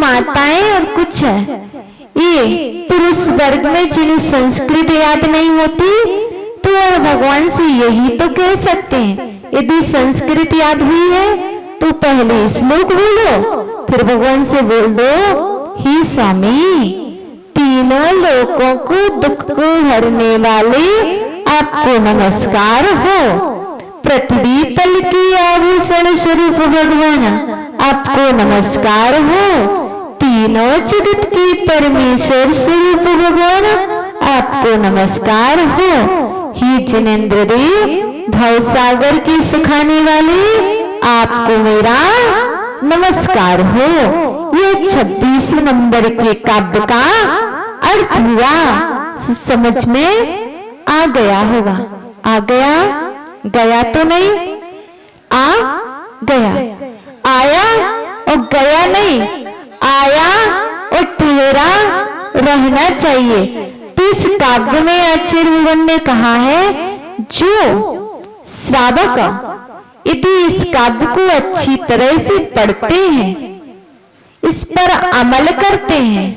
माताएं और कुछ ये पुरुष वर्ग में जिन्हें संस्कृत याद नहीं होती तो वह भगवान से यही तो कह सकते हैं। यदि संस्कृत याद हुई है तो पहले श्लोक बोलो, फिर भगवान से बोल दो, ही स्वामी तीनों लोकों को दुख को हरने वाले आपको नमस्कार हो। पृथ्वी तल की आभूषण स्वरूप भगवान आपको नमस्कार हो। तीनों जगत की परमेश्वर स्वरूप भगवान आपको नमस्कार हो। ही जिनेन्द्र देव भवसागर की सुखाने वाले आपको मेरा नमस्कार हो। ये 26 नंबर के काव्य का अर्थ हुआ, समझ में आ गया होगा। आ गया, गया तो नहीं, आ गया, आया और गया नहीं, आया और ठहरा रहना चाहिए। तो इस काव्य में आचार्य भगवान ने कहा है जो श्रावक यदि इस काव्य को अच्छी तरह से पढ़ते हैं, इस पर अमल करते हैं,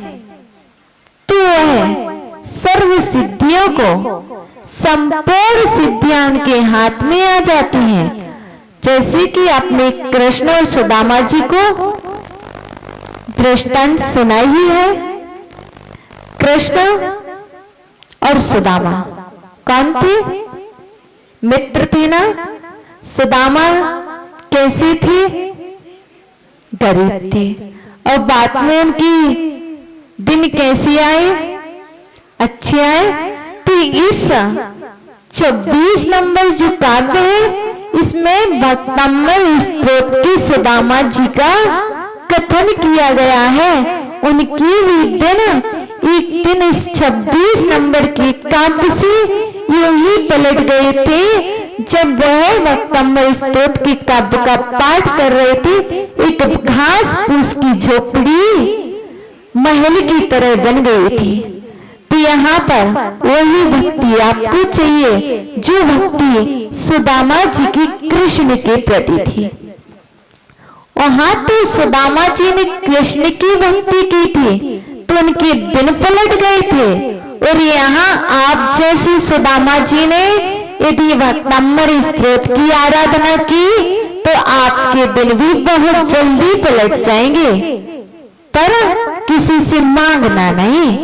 तो वह सर्व सिद्धियों को, संपूर्ण सिद्धियां उनके हाथ में आ जाती हैं। जैसे कि आपने कृष्ण और सुदामा जी को दृष्टांत सुना ही है। कृष्ण और सुदामा कौन थे? मित्र थे ना। सुदामा कैसे थे? गरीब थे। और बाद में उनकी दिन कैसे आए? अच्छे आए। तो इस 26 नंबर जो काव्य है इसमें भक्तम्बर स्तोत्र की सुदामा जी का कथन किया गया है। उनकी भी दिन एक दिन इस 26 नंबर के काव्य से यूं ही पलट गए थे जब वह भक्तम्बर स्तोत्र के काव्य का पाठ कर रहे थे। एक घास फूस की झोपड़ी महल की तरह बन गई थी। तो यहाँ पर वही भक्ति आपको चाहिए जो भक्ति सुदामा जी की कृष्ण के प्रति थी। वहां तो सुदामा जी ने कृष्ण की भक्ति की थी तो उनके दिन पलट गए थे। और यहाँ आप जैसे सुदामा जी ने यदि भक्तम्बर स्तोत्र की आराधना की तो आपके दिन भी बहुत जल्दी पलट जाएंगे। पर किसी से मांगना नहीं,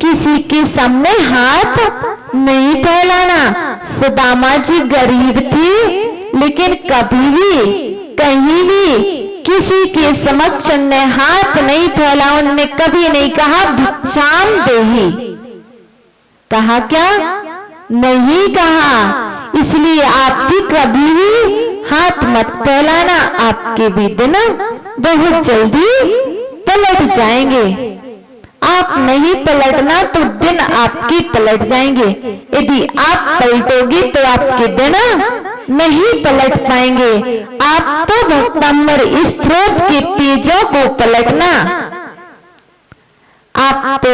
किसी के सामने हाथ नहीं फैलाना। सुदामा जी गरीब थी लेकिन कभी भी कहीं भी किसी के समक्ष उन्होंने हाथ नहीं फैला। उन्होंने कभी नहीं कहा भिक्षाम देहि। कहा क्या? नहीं कहा। इसलिए आप भी कभी भी हाथ मत फैलाना, आपके भी दिन बहुत जल्दी पलट जाएंगे। आप नहीं पलटना तो दिन आपके पलट जाएंगे। यदि आप पलटोगे तो आपके दिन नहीं पलट पाएंगे। आप तो भक्तम्बर स्तोत्र के तेजों को पलटना, आप तो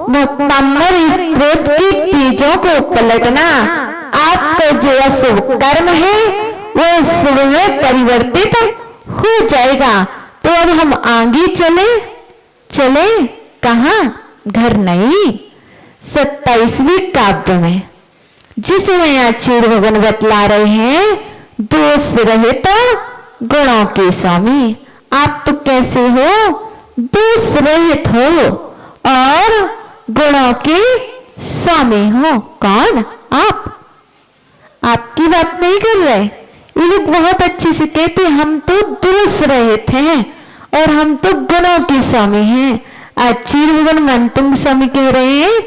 भक्तम्बर स्तोत्र के तेजों को पलटना। आपका जो अशुभ कर्म है वो शुभ में परिवर्तित हो जाएगा। तो अब हम आगे चले कहां? घर नहीं, 27वें काव्य में जिसमें आचार्य भगवान बतला रहे हैं दोष रहित गुणों के स्वामी। आप तो कैसे हो? दोष रहित हो और गुणों के स्वामी हो। कौन? आप। आपकी बात नहीं कर रहे। ये लोग बहुत अच्छे से कहते हम तो दोष रहित हैं और हम तो गुणों के स्वामी हैं। आचार्य भगवान मनतुंग स्वामी कह रहे हैं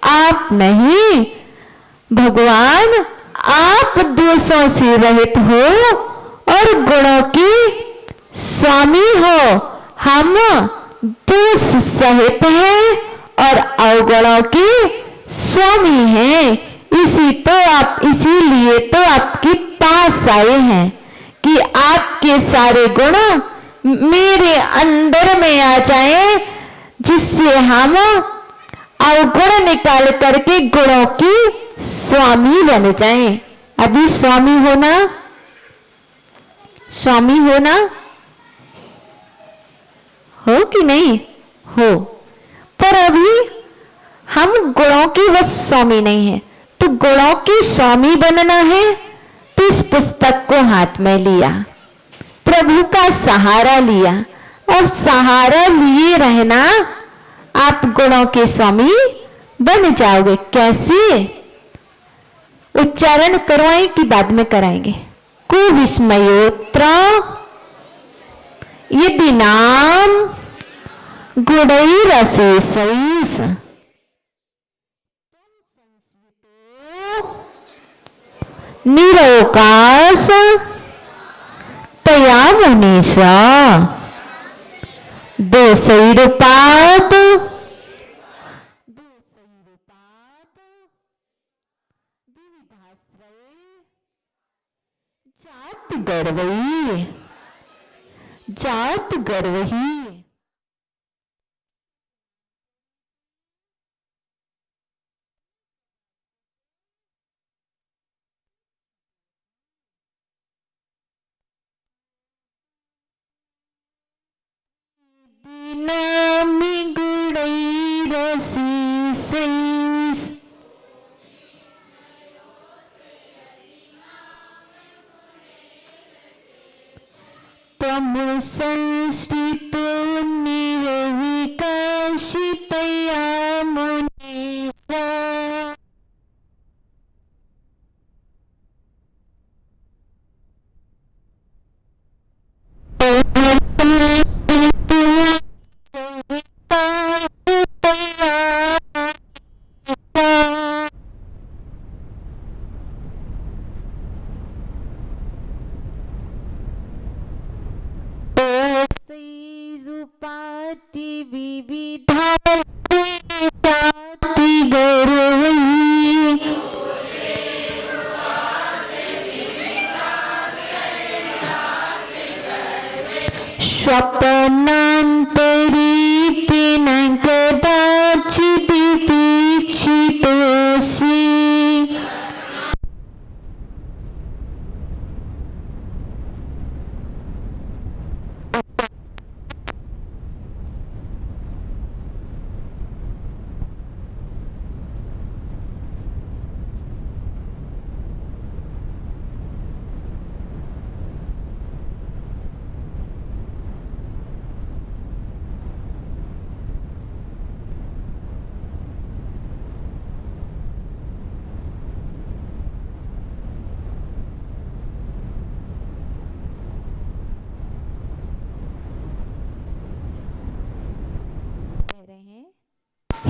आप नहीं, भगवान आप दोषों से रहित हो और गुणों के स्वामी हो। हम दोष सहित हैं और अवगुणों के स्वामी हैं। इसीलिए तो आपके पास आए हैं कि आपके सारे गुण मेरे अंदर में आ जाएं, जिससे हम अवगुण निकाल करके गुणों की स्वामी बन जाएं। अभी स्वामी होना हो कि नहीं? हो, पर अभी हम गुणों के बस स्वामी नहीं है। तो गुणों के स्वामी बनना है तो इस पुस्तक को हाथ में लिया, प्रभु का सहारा लिया, और सहारा लिए रहना, आप गुणों के स्वामी बन जाओगे। कैसे? उच्चारण करवाएं कि बाद में कराएंगे? को विस्मयोत्र यदि नाम गुणैरशेषैः निरवकाश तया मुनीश दोषैरुपात जात गर्वही जात गर्वही। नामी गुणैरशेषैः तमुसंस्थितो निर्विकाशितया मुनीषा। रूपाति विविधा जाति गौरवी स्वप्नान्तरीति न कदाचिदिति दीक्षितोऽसि।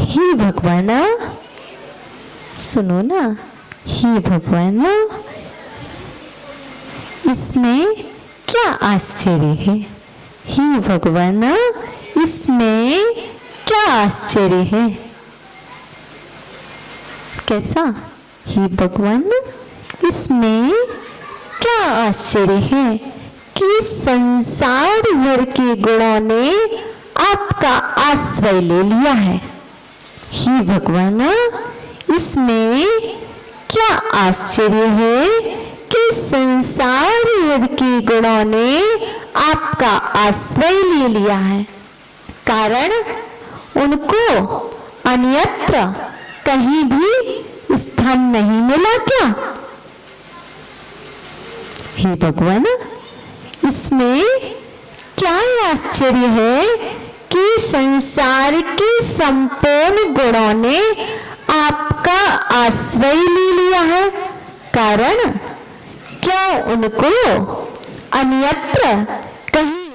हे भगवान, सुनो ना, हे भगवान, इसमें क्या आश्चर्य है? हे भगवान, इसमें क्या आश्चर्य है? कैसा? हे भगवान, इसमें क्या आश्चर्य है कि संसार भर के गुणों ने आपका आश्रय ले लिया है। हे भगवान, इसमें क्या आश्चर्य है कि संसार भर के गुणों ने आपका आश्रय ले लिया है। कारण उनको अन्यत्र कहीं भी स्थान नहीं मिला क्या? हे भगवान, इसमें क्या आश्चर्य है कि संसार के संपूर्ण गुणों ने आपका आश्रय ले लिया है। कारण क्या उनको अन्यत्र कहीं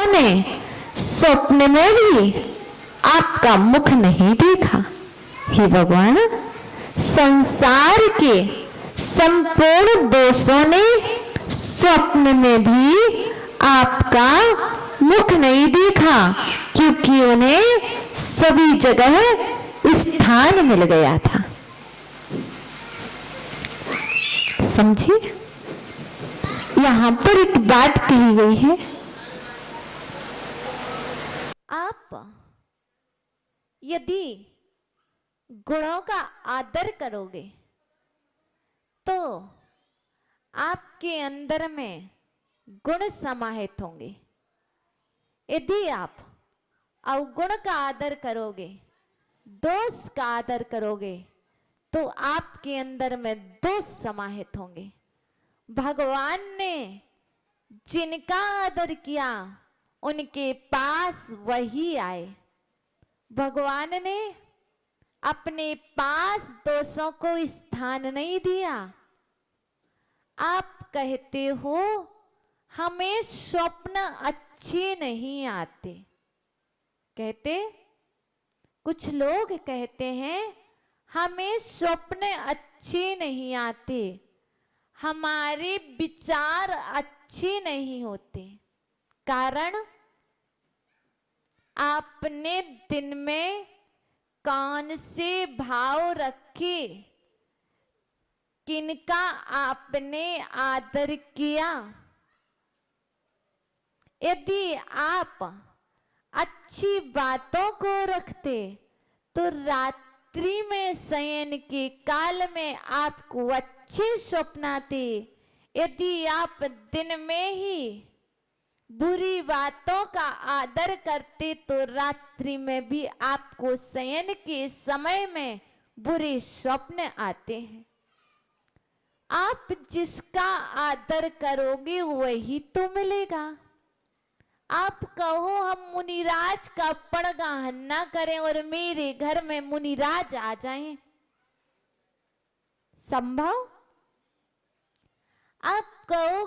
ने स्वप्न में भी आपका मुख नहीं देखा। हे भगवान, संसार के संपूर्ण दोषों ने स्वप्न में भी आपका मुख नहीं देखा, क्योंकि उन्हें सभी जगह स्थान मिल गया था। समझे? यहां पर एक बात कही गई है, आप यदि गुणों का आदर करोगे तो आप आपके अंदर में गुण समाहित होंगे। यदि आप अवगुण का आदर करोगे, दोष का आदर करोगे, तो आपके अंदर में दोष समाहित होंगे। भगवान ने जिनका आदर किया उनके पास वही आए। भगवान ने अपने पास दोषों को स्थान नहीं दिया। आप कहते हो हमें स्वप्न अच्छे नहीं आते, कहते कुछ लोग कहते हैं हमें स्वप्न अच्छे नहीं आते, हमारे विचार अच्छे नहीं होते। कारण आपने दिन में कौन से भाव रखे, किनका आपने आदर किया। यदि आप अच्छी बातों को रखते तो रात्रि में शयन के काल में आपको अच्छे स्वप्न आते। यदि आप दिन में ही बुरी बातों का आदर करते तो रात्रि में भी आपको शयन के समय में बुरे स्वप्न आते हैं। आप जिसका आदर करोगे वही तो मिलेगा। आप कहो हम मुनिराज का पड़गाहन ना करें और मेरे घर में मुनिराज आ जाएं, संभव? आप कहो